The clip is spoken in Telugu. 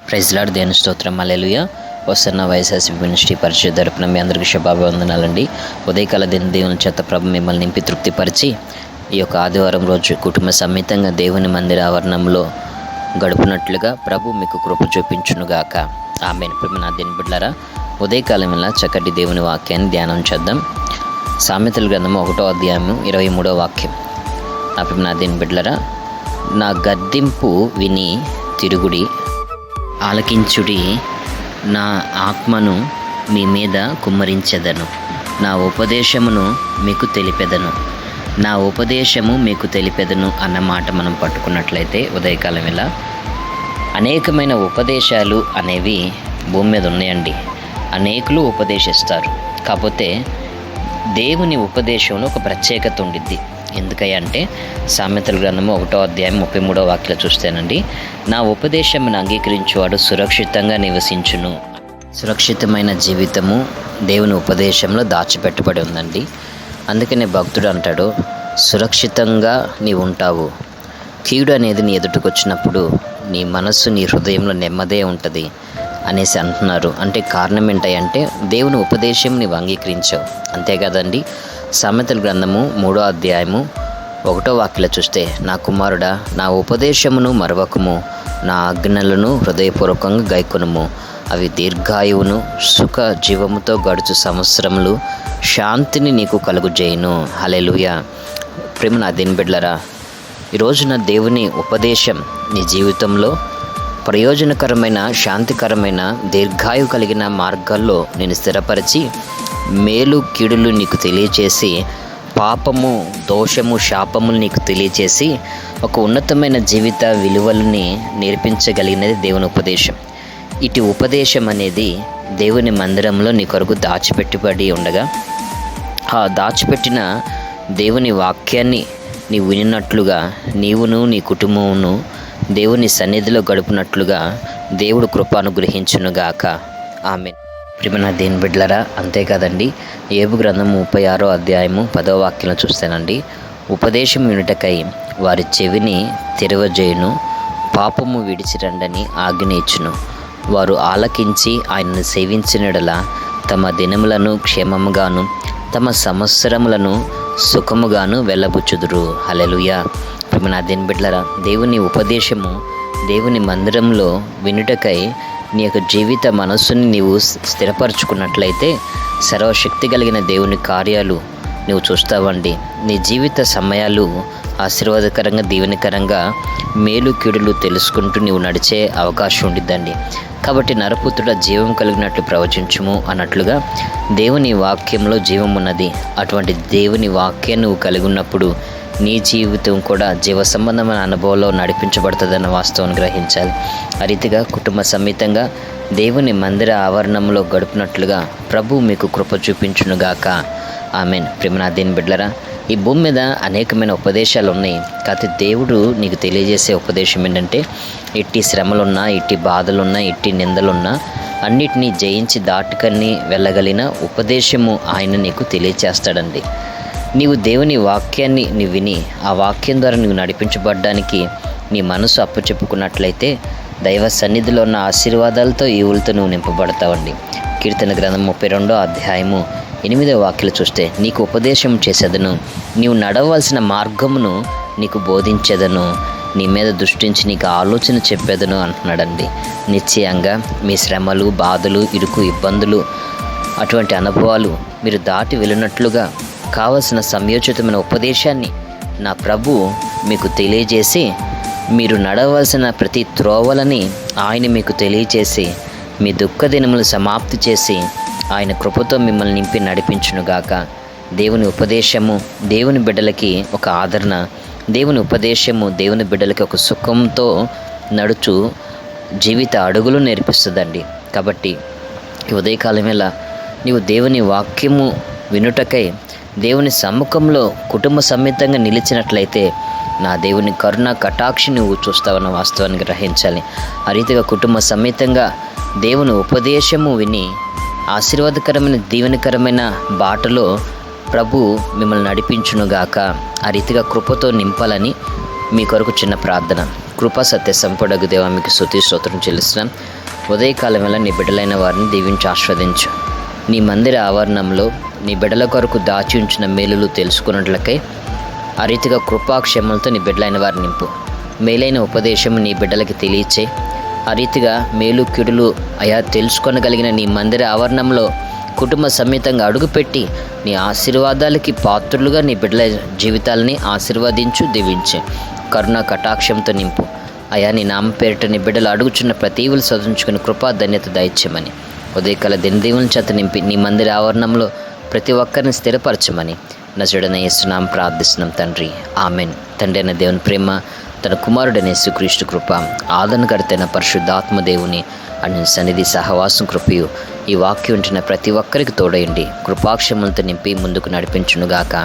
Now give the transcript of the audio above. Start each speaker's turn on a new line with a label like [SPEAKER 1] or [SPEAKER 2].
[SPEAKER 1] ప్రైజ్ లార్డ్, దేవుని స్తోత్రం. హల్లెలూయా. వస్తున్న వైఎస్ఆర్సీపీ మినిస్ట్రీ పరిచయ తరపున మీ అందరికీ శుభాభివందనాలండి. ఉదయకాల దేవుని చేత ప్రభు మిమ్మల్ని నింపి తృప్తిపరిచి ఈ యొక్క ఆదివారం రోజు కుటుంబ సమేతంగా దేవుని మందిర ఆవరణంలో గడుపునట్లుగా ప్రభు మీకు కృప చూపించునుగాక. ఆమేన్. నా దేవుని బిడ్డలారా, ఉదయకాలం వల్ల చక్కటి దేవుని వాక్యాన్ని ధ్యానం చేద్దాం. సామెతల గ్రంథము 1వ అధ్యాయము 23వ వాక్యం. నా దేవుని బిడ్డలారా, నా గద్దింపు విని తిరుగుడి, ఆలకించుడి, నా ఆత్మను మీ మీద కుమ్మరించెదను, నా ఉపదేశమును మీకు తెలిపెదను, నా ఉపదేశము మీకు తెలిపెదను అన్న మాట మనం పట్టుకున్నట్లయితే ఉదయకాలం వేళ అనేకమైన ఉపదేశాలు అనేవి భూమి మీద ఉన్నాయండి. అనేకులు ఉపదేశిస్తారు. కాకపోతే దేవుని ఉపదేశంలో ఒక ప్రత్యేకత ఉండిద్ది. ఎందుకంటే సామెతల గ్రంథము 1వ అధ్యాయం 33వ వాక్యం చూస్తేనండి, నా ఉపదేశమును అంగీకరించువాడు సురక్షితంగా నివసించును. సురక్షితమైన జీవితము దేవుని ఉపదేశంలో దాచిపెట్టబడి ఉందండి. అందుకనే భక్తుడు అంటాడు, సురక్షితంగా నీవు ఉంటావు. కీడు అనేది నీ ఎదుటికొచ్చినప్పుడు నీ మనస్సు, నీ హృదయంలో నెమ్మదే ఉంటుంది అనేసి అంటున్నారు. అంటే కారణం ఏంటంటే దేవుని ఉపదేశం నీవు అంగీకరించావు, అంతే కదండి. సామెతల గ్రంథము 3వ అధ్యాయము 1వ వాక్యం చూస్తే, నా కుమారుడా, నా ఉపదేశమును మరవకము, నా ఆజ్ఞలను హృదయపూర్వకంగా గైకొనుము, అవి దీర్ఘాయువును సుఖ జీవముతో గడుచు సంవత్సరములు శాంతిని నీకు కలుగుజేయును. హల్లెలూయా. ప్రేమ నా దేవుని బిడ్డలారా, ఈరోజున దేవుని ఉపదేశం నీ జీవితంలో ప్రయోజనకరమైన, శాంతికరమైన, దీర్ఘాయు కలిగిన మార్గాల్లో నేను స్థిరపరిచి మేలు కీడులు నీకు తెలియచేసి, పాపము, దోషము, శాపములు నీకు తెలియచేసి ఒక ఉన్నతమైన జీవిత విలువలని నేర్పించగలిగినది దేవుని ఉపదేశం. ఇటు ఉపదేశం అనేది దేవుని మందిరంలో నీ కొరకు దాచిపెట్టుబడి ఉండగా, ఆ దాచిపెట్టిన దేవుని వాక్యాన్ని నీవు వినినట్లుగా నీవును నీ కుటుంబమును దేవుని సన్నిధిలో గడుపునట్లుగా దేవుడు కృప అనుగ్రహించునుగాక. ఆమేన్. ప్రియమైన దేవుని బిడ్డలారా, అంతేకాదండి, యోబు గ్రంథం 36వ అధ్యాయము 10వ వాక్యం చూస్తానండి, ఉపదేశం వినుటకై వారి చెవిని తెరవజేయును, పాపము విడిచిరండని ఆజ్ఞ ఇచ్చును, వారు ఆలకించి ఆయనను సేవించినడలా తమ దినములను క్షేమముగాను తమ సంవత్సరములను సుఖముగాను వెళ్ళబుచ్చుదురు. హల్లెలూయా. ప్రియమైన దేవుని బిడ్డలారా, దేవుని ఉపదేశము దేవుని మందిరంలో వినుటకై నీ యొక్క జీవిత మనస్సుని నీవు స్థిరపరచుకున్నట్లయితే సర్వశక్తి కలిగిన దేవుని కార్యాలు నువ్వు చూస్తావండి. నీ జీవిత సమయాలు ఆశీర్వాదకరంగా, దీవెనకరంగా, మేలు కీడులు తెలుసుకుంటూ నీవు నడిచే అవకాశం ఉండిద్దండి. కాబట్టి నరపుత్రుడ, జీవం కలిగినట్లు ప్రవచించుము అన్నట్లుగా దేవుని వాక్యంలో జీవం ఉన్నది. అటువంటి దేవుని వాక్యాన్ని నువ్వు కలిగి ఉన్నప్పుడు నీ జీవితం కూడా జీవ సంబంధమైన అనుభవంలో నడిపించబడుతుందన్న వాస్తవాన్ని గ్రహించాలి. ఆ రీతిగా కుటుంబ సమేతంగా దేవుని మందిర ఆవరణంలో గడుపునట్లుగా ప్రభు మీకు కృప చూపించునుగాక. ఆమేన్. ప్రియమైన దేవుని బిడ్డలారా, ఈ భూమి మీద అనేకమైన ఉపదేశాలు ఉన్నాయి. కాకపోతే దేవుడు నీకు తెలియజేసే ఉపదేశం ఏంటంటే, ఎట్టి శ్రమలున్నా, ఎట్టి బాధలున్నా, ఎట్టి నిందలున్నా అన్నిటినీ జయించి దాటుకని వెళ్ళగలిగిన ఉపదేశము ఆయన నీకు తెలియచేస్తాడండి. నీవు దేవుని వాక్యాన్ని నీవు విని ఆ వాక్యం ద్వారా నీవు నడిపించబడ్డానికి నీ మనసు అప్పచెప్పుకున్నట్లయితే దైవ సన్నిధిలో ఉన్న ఆశీర్వాదాలతో, ఈవులతో నువ్వు నింపబడతావండి. కీర్తన గ్రంథం 32వ అధ్యాయము 8వ వాక్యం చూస్తే, నీకు ఉపదేశం చేసేదను, నీవు నడవలసిన మార్గమును నీకు బోధించేదను, నీ మీద దృష్టించి నీకు ఆలోచన చెప్పేదను అంటున్నాడండి. నిశ్చయంగా మీ శ్రమలు, బాధలు, ఇరుకు, ఇబ్బందులు, అటువంటి అనుభవాలు మీరు దాటి వెళ్ళినట్లుగా కావలసిన సమయోచితమైన ఉపదేశాన్ని నా ప్రభు మీకు తెలియజేసి, మీరు నడవలసిన ప్రతి త్రోవలని ఆయన మీకు తెలియజేసి, మీ దుఃఖ దినములు సమాప్తి చేసి ఆయన కృపతో మిమ్మల్ని నింపి నడిపించునుగాక. దేవుని ఉపదేశము దేవుని బిడ్డలకి ఒక ఆదరణ, దేవుని ఉపదేశము దేవుని బిడ్డలకి ఒక సుఖంతో నడుచు జీవిత అడుగులు నేర్పిస్తుందండి. కాబట్టి ఈ ఉదయకాలం వేళ నీవు దేవుని వాక్యము వినుటకై దేవుని సమ్ముఖంలో కుటుంబ సమేతంగా నిలిచినట్లయితే నా దేవుని కరుణ కటాక్షి నువ్వు చూస్తావన్న వాస్తవాన్ని గ్రహించాలి. ఆ రీతిగా కుటుంబ సమేతంగా దేవుని ఉపదేశము విని ఆశీర్వాదకరమైన, దీవెనకరమైన బాటలో ప్రభు మిమ్మల్ని నడిపించునుగాక. ఆ రీతిగా కృపతో నింపాలని మీ కొరకు చిన్న ప్రార్థన. కృపా సత్య సంపూర్ణ దేవా, మీకు స్తుతి స్తోత్రం చెల్లిస్తున్నాను. ఉదయకాలం వల్ల నీ బిడ్డలైన వారిని దీవించి ఆస్వాదించు. నీ మందిర ఆవరణంలో నీ బిడ్డల కొరకు దాచి ఉంచిన మేలులు తెలుసుకున్నట్లకై ఆ రీతిగా కృపాక్షేమలతో నీ బిడ్డలైన వారిని నింపు. మేలైన ఉపదేశం నీ బిడ్డలకి తెలియచే ఆ రీతిగా మేలు కీడులు అయా తెలుసుకొనగలిగిన నీ మందిర ఆవరణంలో కుటుంబ సమేతంగా అడుగుపెట్టి నీ ఆశీర్వాదాలకి పాత్రులుగా నీ బిడ్డల జీవితాలని ఆశీర్వదించు, దీవించే. కరుణ కటాక్షంతో నింపు. అయా నీ నామ పేరిట నీ బిడ్డలు అడుగుచున్న ప్రతీవులు చదువుకుని కృపా ధన్యత దయచేయమని ఉదయకాల దినదీవుల చేత నింపి నీ మందిర ఆవరణంలో ప్రతి ఒక్కరిని స్థిరపరచమని నజరుడైన యేసునామం ప్రార్థిస్తున్నాం తండ్రి, ఆమెన్. తండ్రి అయిన దేవుని ప్రేమ, తన కుమారుడైన యేసుక్రీస్తు కృప, ఆదరణకర్తైన పరిశుద్ధాత్మ దేవుని అన్ని సన్నిధి సహవాసం కృపయు ఈ వాక్యం ఉంటున్న ప్రతి ఒక్కరికి తోడయండి, కృపాక్షములతో నింపి ముందుకు నడిపించునుగాక.